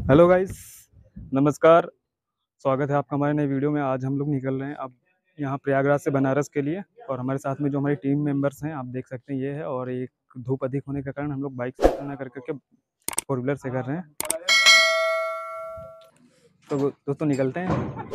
Hello guys, नमस्कार। स्वागत है आपका हमारे नए वीडियो में। आज हम लोग निकल रहे हैं अब यहाँ प्रयागराज से बनारस के लिए, और हमारे साथ में जो हमारी टीम मेंबर्स हैं आप देख सकते हैं ये है। और एक धूप अधिक होने के कारण हम लोग बाइक से ना कर करके 4 व्हीलर से कर रहे हैं। तो दोस्तों निकलते हैं।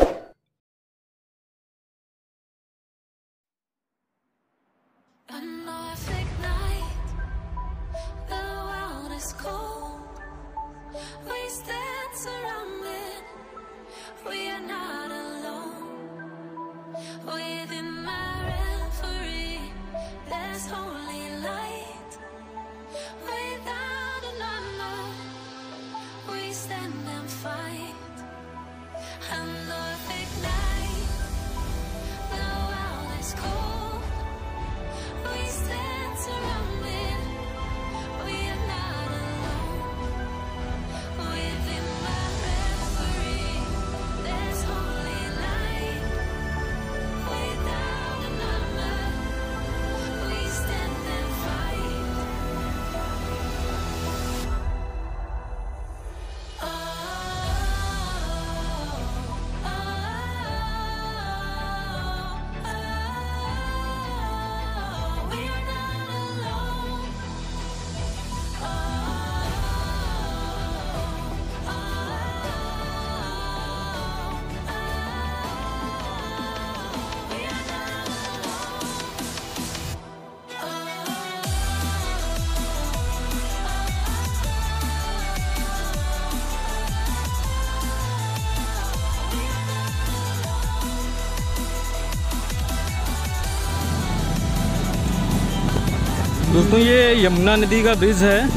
दोस्तों ये यमुना नदी का ब्रिज है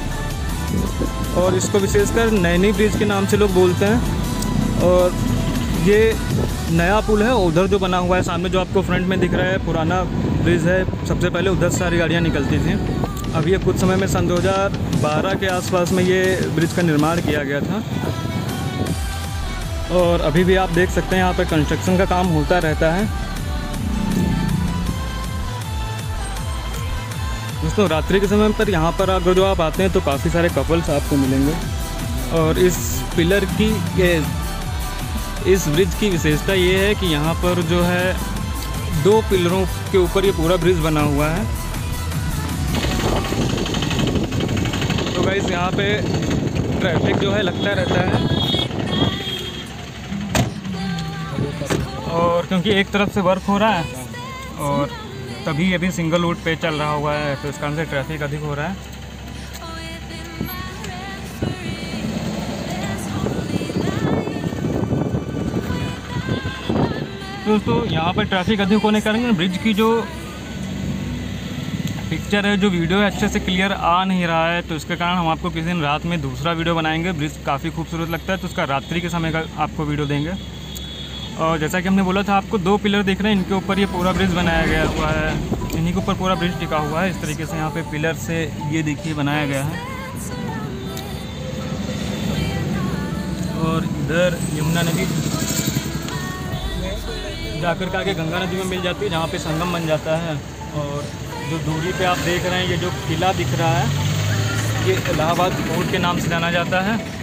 और इसको विशेषकर नैनी ब्रिज के नाम से लोग बोलते हैं। और ये नया पुल है, उधर जो बना हुआ है सामने जो आपको फ्रंट में दिख रहा है पुराना ब्रिज है। सबसे पहले उधर सारी गाड़ियाँ निकलती थी। अब ये कुछ समय में सन 2012 के आसपास में ये ब्रिज का निर्माण किया गया था। और अभी भी आप देख सकते हैं यहाँ पर कंस्ट्रक्शन का काम होता रहता है। दोस्तों रात्रि के समय पर यहाँ पर अगर जो आप आते हैं तो काफ़ी सारे कपल्स आपको मिलेंगे। और इस पिलर की इस ब्रिज की विशेषता ये है कि यहाँ पर जो है 2 पिलरों के ऊपर ये पूरा ब्रिज बना हुआ है। तो गाइस यहाँ पे ट्रैफिक जो है लगता रहता है। और क्योंकि एक तरफ से वर्क हो रहा है और तभी अभी सिंगल रूट पे चल रहा हुआ है, तो इस कारण से ट्रैफिक अधिक हो रहा है। दोस्तों यहाँ पर ट्रैफिक अधिक होने के कारण ब्रिज की जो पिक्चर है, जो वीडियो है, अच्छे से क्लियर आ नहीं रहा है। तो इसके कारण हम आपको किसी दिन रात में दूसरा वीडियो बनाएंगे। ब्रिज काफ़ी खूबसूरत लगता है तो उसका रात्रि के समय का आपको वीडियो देंगे। और जैसा कि हमने बोला था आपको 2 पिलर दिख रहे हैं, इनके ऊपर ये पूरा ब्रिज बनाया गया हुआ है। इन्हीं के ऊपर पूरा ब्रिज टिका हुआ है। इस तरीके से यहाँ पे पिलर से ये देखिए बनाया गया है। और इधर यमुना नदी जाकर के आगे गंगा नदी में मिल जाती है, जहाँ पे संगम बन जाता है। और जो दूरी पे आप देख रहे हैं ये जो किला दिख रहा है ये इलाहाबाद फोर्ट के नाम से जाना जाता है।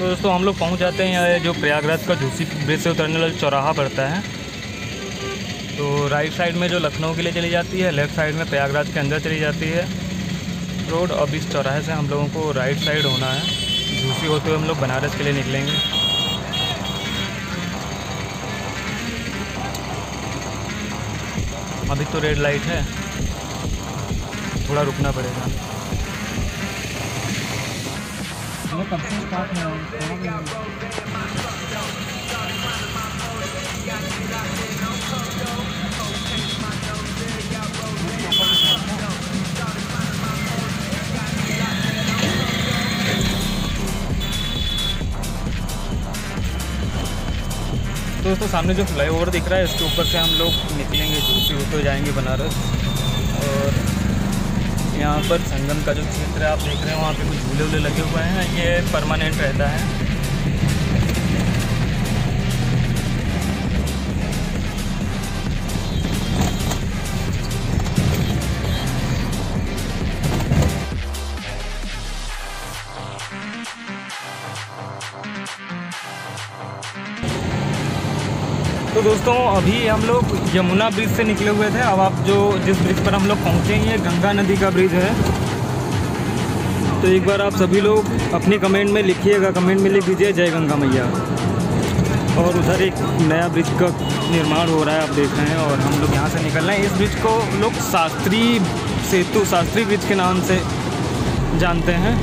तो दोस्तों हम लोग पहुंच जाते हैं यहाँ जो प्रयागराज का झूसी ब्रिज से उतरने वाला चौराहा पड़ता है। तो राइट साइड में जो लखनऊ के लिए चली जाती है, लेफ़्ट साइड में प्रयागराज के अंदर चली जाती है रोड। अब इस चौराहे से हम लोगों को राइट साइड होना है, झूसी होते हुए हम लोग बनारस के लिए निकलेंगे। अभी तो रेड लाइट है, थोड़ा रुकना पड़ेगा। तो दोस्तों सामने जो फ्लाईओवर दिख रहा है इसके ऊपर से हम लोग निकलेंगे, झूसी होते हुए जाएंगे बनारस। और यहाँ पर संगम का जो क्षेत्र है आप देख रहे हैं, वहाँ पे कुछ झूले वूले लगे हुए हैं, ये परमानेंट रहता है। तो दोस्तों अभी हम लोग यमुना ब्रिज से निकले हुए थे। अब आप जिस ब्रिज पर हम लोग पहुँचे हैं ये गंगा नदी का ब्रिज है। तो एक बार आप सभी लोग अपने कमेंट में लिखिएगा, कमेंट में लिख दीजिए जय गंगा मैया। और उधर एक नया ब्रिज का निर्माण हो रहा है, आप देख रहे हैं। और हम लोग यहाँ से निकल रहे हैं। इस ब्रिज को लोग शास्त्री सेतु, शास्त्री ब्रिज के नाम से जानते हैं।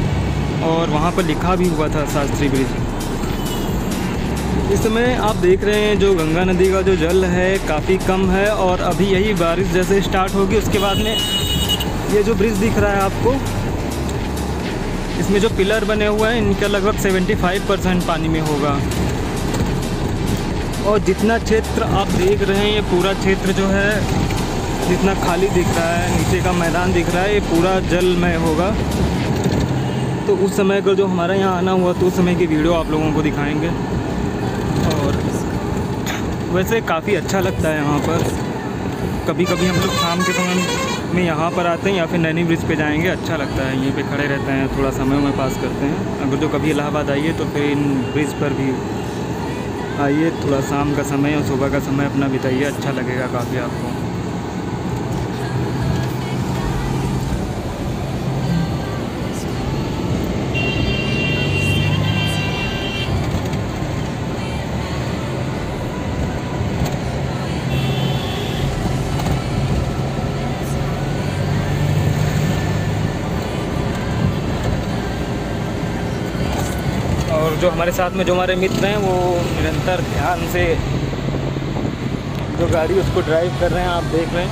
और वहाँ पर लिखा भी हुआ था शास्त्री ब्रिज। इस समय आप देख रहे हैं जो गंगा नदी का जो जल है काफ़ी कम है। और अभी यही बारिश जैसे स्टार्ट होगी उसके बाद में ये जो ब्रिज दिख रहा है आपको, इसमें जो पिलर बने हुए हैं इनका लगभग 75% पानी में होगा। और जितना क्षेत्र आप देख रहे हैं ये पूरा क्षेत्र जो है, जितना खाली दिख रहा है, नीचे का मैदान दिख रहा है, ये पूरा जलमय होगा। तो उस समय का जो हमारा यहाँ आना हुआ तो उस समय की वीडियो आप लोगों को दिखाएंगे। और वैसे काफ़ी अच्छा लगता है यहाँ पर। कभी कभी हम लोग शाम के समय में यहाँ पर आते हैं या फिर नैनी ब्रिज पे जाएंगे, अच्छा लगता है। यहीं पे खड़े रहते हैं, थोड़ा समय में पास करते हैं। अगर जो कभी इलाहाबाद आइए तो फिर इन ब्रिज पर भी आइए, थोड़ा शाम का समय और सुबह का समय अपना बिताइए, अच्छा लगेगा काफ़ी आपको। और जो हमारे साथ में जो हमारे मित्र हैं वो निरंतर ध्यान से जो गाड़ी उसको ड्राइव कर रहे हैं, आप देख रहे हैं।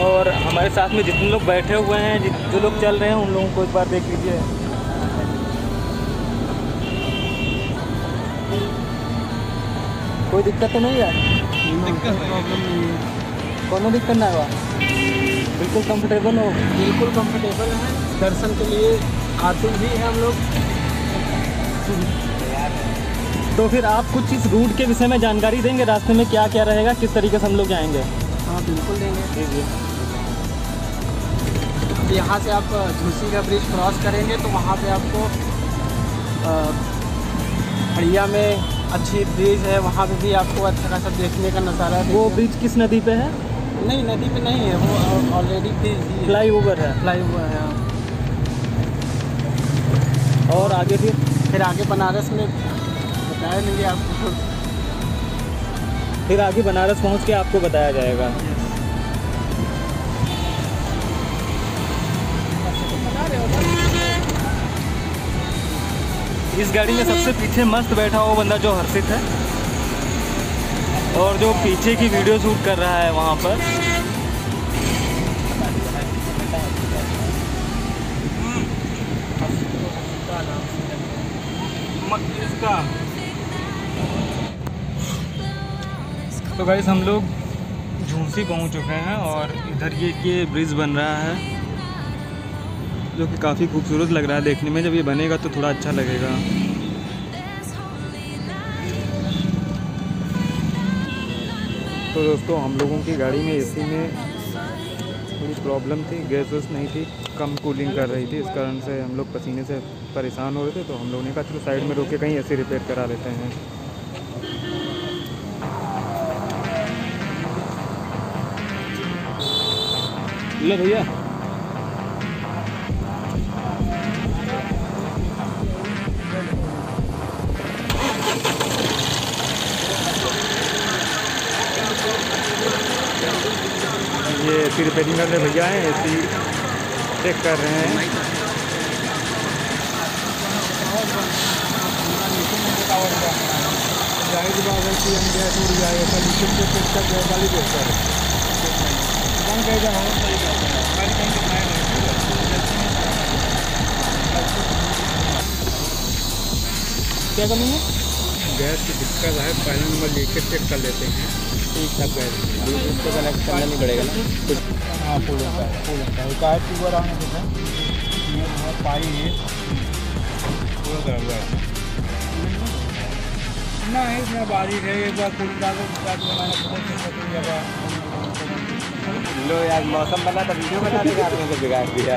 और हमारे साथ में जितने लोग बैठे हुए हैं, जो लोग चल रहे हैं, उन लोगों को एक बार देख लीजिए। कोई दिक्कत तो नहीं है? दिक्कत प्रॉब्लम नहीं है, कोनो दिक्कत ना हुआ, बिल्कुल कंफर्टेबल हो? बिल्कुल कंफर्टेबल है। दर्शन के लिए आते भी हैं हम लोग। तो फिर आप कुछ इस रूट के विषय में जानकारी देंगे, रास्ते में क्या क्या रहेगा, किस तरीके से हम लोग जाएंगे? हाँ बिल्कुल देंगे। जी। यहाँ से आप झूसी का ब्रिज क्रॉस करेंगे तो वहाँ पे आपको हड़िया में अच्छी ब्रिज है, वहाँ पे भी आपको अच्छा खासा देखने का नज़ारा है। वो ब्रिज किस नदी पे है? नहीं, नदी पे नहीं है, वो ऑलरेडी फ्लाई ओवर है। फ्लाई ओवर है। और आगे फिर आगे बनारस में बताया देंगे आपको। फिर आगे बनारस पहुंच के आपको बताया जाएगा। इस गाड़ी में सबसे पीछे मस्त बैठा हुआ बंदा जो हर्षित है, और जो पीछे की वीडियो शूट कर रहा है वहाँ पर। तो गाइस हम लोग झूसी पहुँच चुके हैं और इधर ये ब्रिज बन रहा है जो कि काफ़ी खूबसूरत लग रहा है देखने में। जब ये बनेगा तो थोड़ा अच्छा लगेगा। तो दोस्तों हम लोगों की गाड़ी में एसी में थोड़ी प्रॉब्लम थी, गैस वैस नहीं थी, कम कूलिंग कर रही थी, इस कारण से हम लोग पसीने से परेशान हो रहे थे। तो हम लोगों ने कहा चलो साइड में रोक के कहीं ऐसे रिपेयर करा लेते हैं। लो भैया, ये एसी रिपेयरिंग करने भैया हैं, एसी चेक कर रहे हैं। क्या कमी है? गैस की दिक्कत है, पहले नंबर लीकेज चेक कर लेते हैं। ठीक ठाक गैस इसको कनेक्ट करना नहीं पड़ेगा ना कुछ। हाँ फुल होता है का ट्यूबर आने के बाद पाई है पूरा कर हुआ है ना, इसमें बारिश है। एक बार फुल डालो लो यार, मौसम बना था वीडियो बनाने का आपने तो बिगाड़ दिया।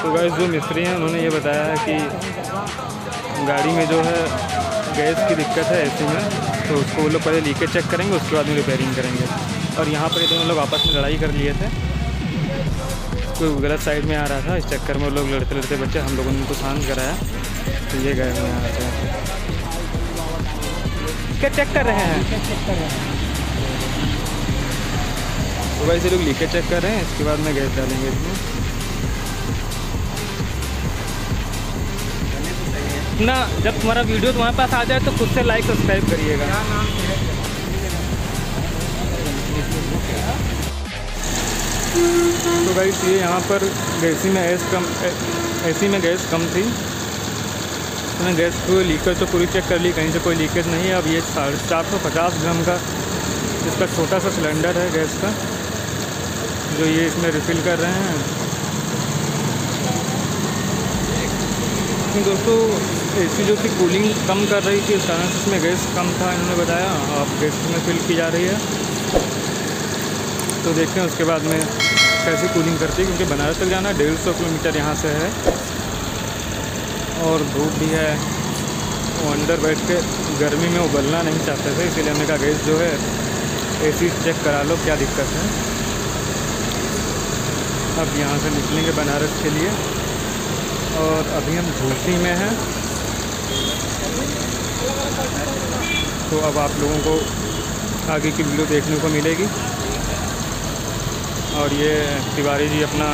तो गाइस जो मिस्त्री हैं उन्होंने ये बताया है कि गाड़ी में जो है गैस की दिक्कत है एसी में, तो उसको वो लोग पहले लीकेज चेक करेंगे, उसके बाद में रिपेयरिंग करेंगे। और यहाँ पर ये दोनों लोग आपस में लड़ाई कर लिए थे, कोई गलत साइड में आ रहा था, इस चक्कर में वो लोग लड़ते लड़ते बच्चे, हम लोगों ने उनको शांत कराया। तो ये गए हुए यहाँ से क्या चेक कर रहे हैं। तो भाई से लोग लीकेज चेक कर रहे हैं, इसके बाद में गैस डालेंगे इसमें ना। जब तुम्हारा वीडियो तुम्हारे पास आ जाए तो खुद से लाइक सब्सक्राइब करिएगा। तो गाइस ये यहाँ पर एसी में गैस कम थी, मैंने गैस को लीकेज तो पूरी चेक कर ली, कहीं से कोई लीकेज नहीं है। अब ये 450 ग्राम का इसका छोटा सा सिलेंडर है गैस का, जो ये इसमें रिफ़िल कर रहे हैं। दोस्तों एसी जो थी कूलिंग कम कर रही थी, इस कारण से इसमें गैस कम था, इन्होंने बताया। अब गैस में फिल की जा रही है, तो देखते हैं उसके बाद में कैसी कूलिंग करती है, क्योंकि बनारस तक जाना 150 किलोमीटर यहाँ से है और धूप भी है। वो अंदर बैठ के गर्मी में उबलना नहीं चाहते थे, इसीलिए हमने कहा गैस जो है एसी चेक करा लो क्या दिक्कत है। अब यहाँ से निकलेंगे बनारस के लिए और अभी हम झूसी में हैं। तो अब आप लोगों को आगे की वीडियो देखने को मिलेगी। और ये तिवारी जी अपना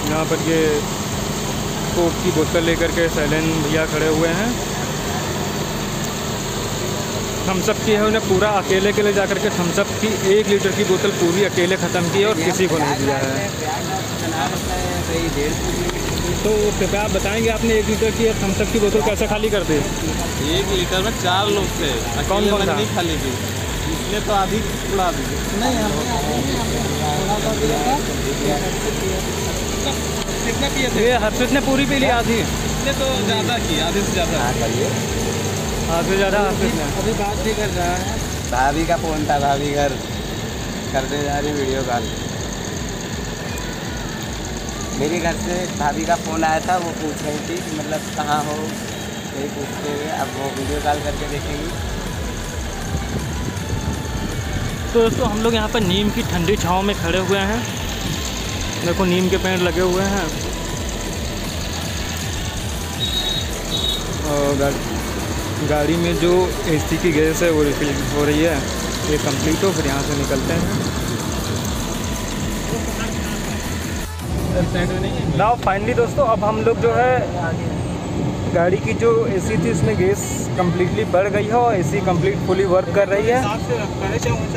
यहाँ पर ये कोक की बोतल लेकर के सैलेन भैया खड़े हुए हैं। थम्सअप की है, उन्हें पूरा अकेले के लिए जा कर के थम्सअप की 1 लीटर की बोतल पूरी अकेले ख़त्म की और किसी को नहीं दिया है। तो कृपया आप बताएंगे, आपने 1 लीटर की थम्सअप की बोतल कैसे खाली कर दी? 1 लीटर में 4 लोग थे, कौन कौन नहीं खाली की, इसने तो आधी उड़ा दी। नहीं कितना पिए थे? ये हर्षित ने पूरी पी ली आधी, इसने तो ज़्यादा की, आधे से ज़्यादा। आधे से ज़्यादा हर्षित ने। अभी बात नहीं कर रहा है, भाभी का फ़ोन था, भाभी घर करने जा रही वीडियो कॉल। मेरे घर से भाभी का फ़ोन आया था, वो पूछ रही थी कि मतलब कहाँ हो, यही पूछते हुए अब वो वीडियो कॉल करके देखेंगी। तो दोस्तों हम लोग यहाँ पर नीम की ठंडी छाँव में खड़े हुए हैं। देखो नीम के पेड़ लगे हुए हैं और गाड़ी में जो एसी की गैस है वो रिफिल हो रही है। ये कंप्लीट हो फिर यहाँ से निकलते हैं। नाउ फाइनली दोस्तों अब हम लोग जो है गाड़ी की जो एसी थी उसमें गैस कम्प्लीटली बढ़ गई है और एसी कंप्लीट फुली वर्क कर रही है।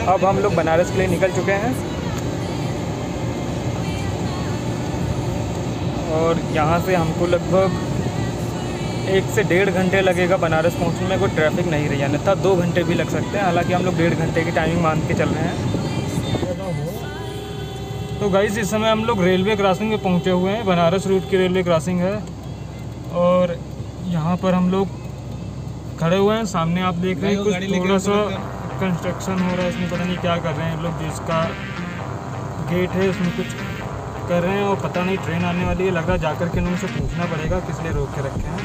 अब हम लोग बनारस के लिए निकल चुके हैं और यहाँ से हमको लगभग 1 से 1.5 घंटे लगेगा बनारस पहुँचने में। कोई ट्रैफिक नहीं रही, अन्यथा 2 घंटे भी लग सकते हैं। हालांकि हम लोग 1.5 घंटे की टाइमिंग मान के चल रहे हैं। तो गाइस इस समय हम लोग रेलवे क्रॉसिंग में पहुंचे हुए हैं। बनारस रूट की रेलवे क्रॉसिंग है और यहाँ पर हम लोग खड़े हुए हैं। सामने आप देख रहे हैं कुछ थोड़ा सा कंस्ट्रक्शन हो रहा है, इसमें पता नहीं क्या कर रहे हैं लोग। जिसका गेट है उसमें कुछ कर रहे हैं और पता नहीं ट्रेन आने वाली है। लग रहा है जाकर के उनसे पूछना पड़ेगा किस लिए रोक के रखे हैं,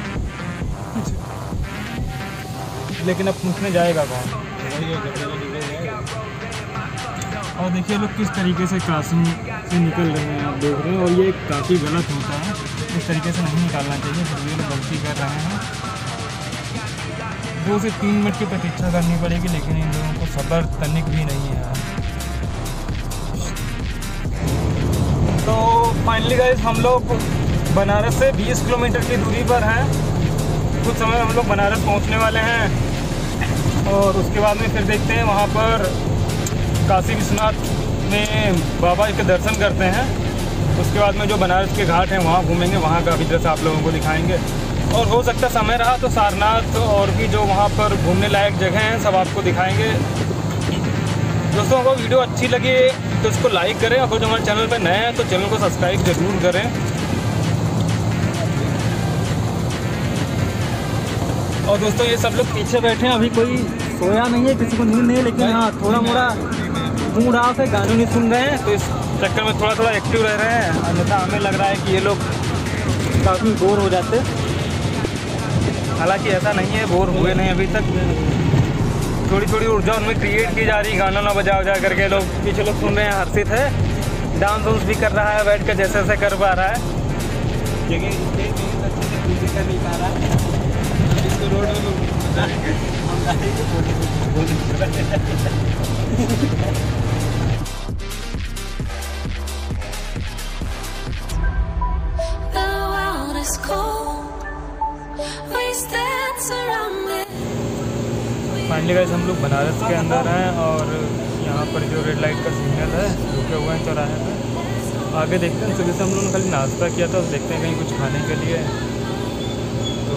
लेकिन अब पूछने जाएगा कौन। और देखिए लोग किस तरीके से क्रॉसिंग से निकल रहे हैं, आप देख रहे हैं। और ये काफ़ी गलत होता है, इस तरीके से नहीं निकालना चाहिए। फिर ये लोग गलती कर रहे हैं। 2 से 3 मिनट की प्रतीक्षा करनी पड़ेगी, लेकिन इन लोगों को सब्र तनिक भी नहीं है। तो फाइनली गाइस हम लोग बनारस से 20 किलोमीटर की दूरी पर हैं। कुछ समय हम लोग बनारस पहुंचने वाले हैं और उसके बाद में फिर देखते हैं वहां पर काशी विश्वनाथ में बाबा के दर्शन करते हैं। उसके बाद में जो बनारस के घाट हैं वहाँ घूमेंगे, वहाँ का भी दृश्य आप लोगों को दिखाएंगे। और हो सकता समय रहा तो सारनाथ और भी जो वहाँ पर घूमने लायक जगह हैं सब आपको दिखाएंगे। दोस्तों को वीडियो अच्छी लगी तो इसको लाइक करें, और जो हमारे चैनल पर नए हैं तो चैनल को सब्सक्राइब ज़रूर करें। और दोस्तों ये सब लोग पीछे बैठे हैं, अभी कोई सोया नहीं है, किसी को नींद नहीं है, लेकिन हाँ थोड़ा मोड़ा मूड ऑफ है, गाने नहीं सुन रहे हैं, तो इस चक्कर में थोड़ा थोड़ा एक्टिव रह रहे हैं। अन्यथा हमें लग रहा है कि ये लोग काफ़ी बोर हो जाते। हालांकि ऐसा नहीं है, बोर हुए नहीं अभी तक। थोड़ी थोड़ी ऊर्जा उनमें क्रिएट की जा रही, गाना ना बजा बजा करके। लोग पीछे लोग सुन रहे हैं, हर्षित है, डांस वांस भी कर रहा है बैठ कर, जैसे जैसे कर पा रहा है, लेकिन अच्छे से कर नहीं पा रहा है। इसको रोड में फाइनली गाइस हम लोग बनारस के अंदर हैं और यहाँ पर जो रेड लाइट का सिग्नल है रुके हुए हैं चौराहे पे। आगे देखते हैं, सुबह से हम लोगों ने खाली नाश्ता किया था, देखते हैं कहीं कुछ खाने के लिए तो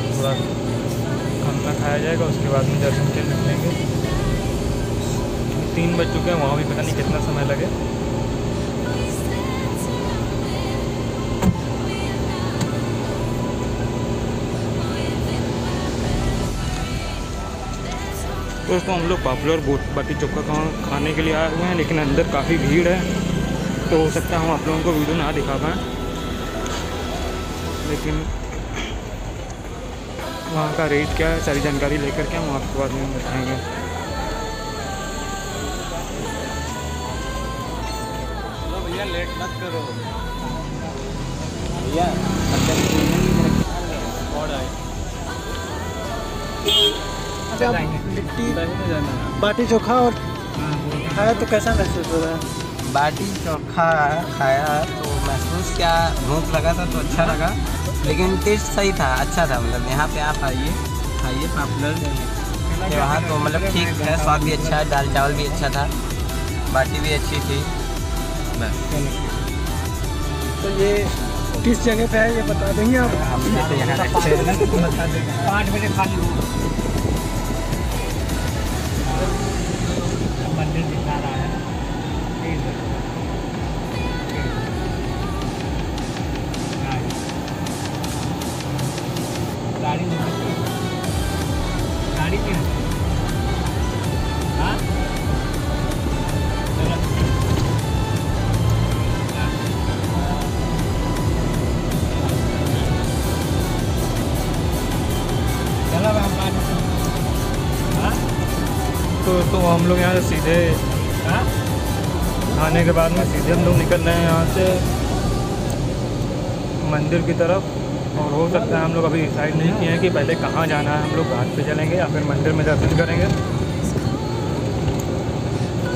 थोड़ा खाना खाया जाएगा। उसके बाद में दर्शन के निकलेंगे। 3 बज चुके हैं, वहाँ भी पता नहीं कितना समय लगे। दोस्तों हम लोग पॉपुलर बाटी चोखा खाने के लिए आए हुए हैं, लेकिन अंदर काफ़ी भीड़ है, तो हो सकता है हम आप लोगों को वीडियो ना दिखा पाएँ, लेकिन वहाँ का रेट क्या है सारी जानकारी लेकर के हम आपको बाद में बताएंगे। भैया लेट मत करो भैया, लिट्टी बाटी चोखा और खाया तो कैसा महसूस हो रहा है? बाटी चोखा खाया तो महसूस क्या, भूख लगा था तो अच्छा लगा, लेकिन टेस्ट सही था, अच्छा था। मतलब यहाँ पे आप आइए खाइए, पॉपुलर वहाँ तो मतलब ठीक है, स्वाद भी अच्छा है, दाल चावल भी अच्छा था, बाटी भी अच्छी थी बस। तो ये किस जगह पे है ये बता देंगे आप? हम तो यहाँ रहते हैं। 5 बजे खाली हो मंदिर दिखा रहा है। गाड़ी गाड़ी की हाँ चलो तो हम लोग यहाँ से सीधे खाने के बाद में सीधे हम लोग निकल रहे हैं यहाँ से मंदिर की तरफ। और हो सकता है हम लोग अभी डिसाइड नहीं किए हैं कि पहले कहाँ जाना है, हम लोग घाट पे चलेंगे या फिर मंदिर में दर्शन करेंगे।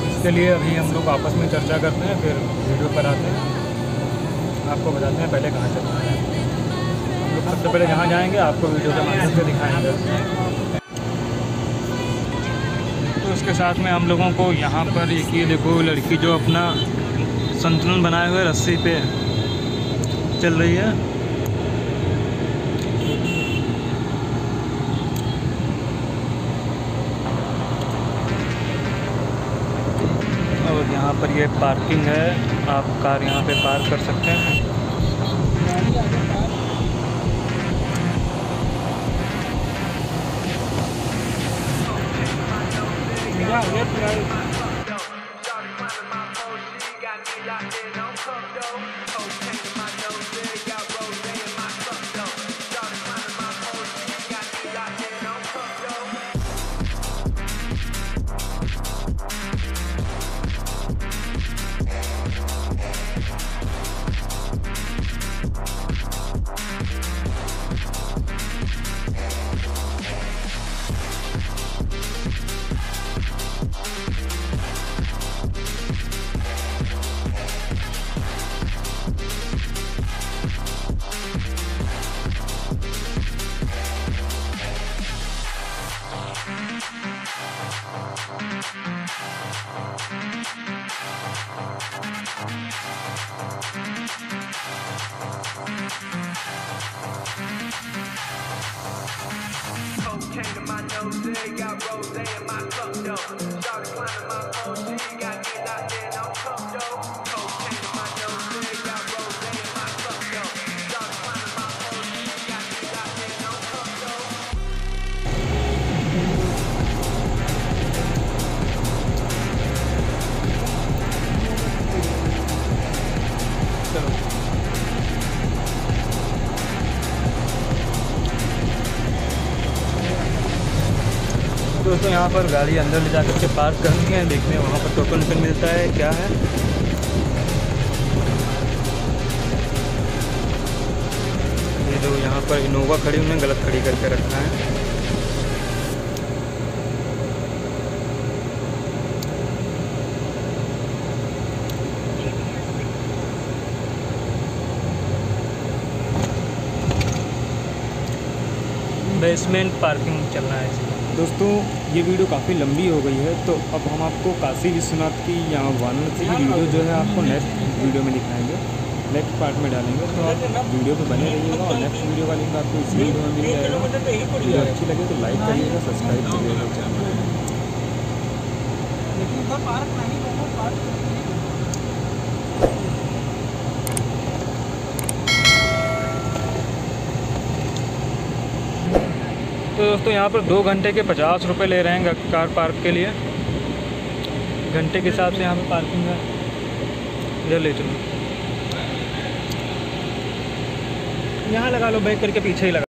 इसके लिए अभी हम लोग आपस में चर्चा करते हैं, फिर वीडियो पर आते हैं, आपको बताते हैं पहले कहाँ चलना है। हम लोग सबसे पहले जहाँ जाएंगे आपको वीडियो के माध्यम से दिखाएंगे। तो उसके साथ में हम लोगों को यहाँ पर एक ये देखो लड़की जो अपना संतुलन बनाए हुए रस्सी पे चल रही है। और और यहाँ पर ये पार्किंग है, आप कार यहाँ पे पार्क कर सकते हैं। दोस्तों यहाँ पर गाड़ी अंदर ले जाकर के पार्क करनी है, देखने वहाँ पर टोकन मिलता है क्या है। ये जो यहाँ पर इनोवा खड़ी उन्होंने गलत खड़ी करके रखा है। बेसमेंट पार्किंग चलना है इसमें। दोस्तों ये वीडियो काफ़ी लंबी हो गई है, तो अब हम आपको काशी विश्वनाथ की यहाँ वाराणसी की वीडियो जो है आपको नेक्स्ट वीडियो में दिखाएंगे, नेक्स्ट पार्ट में डालेंगे। तो आप वीडियो पे बने रहिएगा और नेक्स्ट वीडियो का लिंक आपको इस वीडियो में मिल जाएगा। वीडियो अच्छी लगे तो लाइक करिएगा, सब्सक्राइब करिएगा चैनल। तो दोस्तों यहाँ पर 2 घंटे के 50 रुपये ले रहे हैं कार पार्क के लिए। घंटे के हिसाब से यहाँ पे पार्किंग है। इधर ले चलो, यहाँ लगा लो, बैक करके पीछे ही लगा।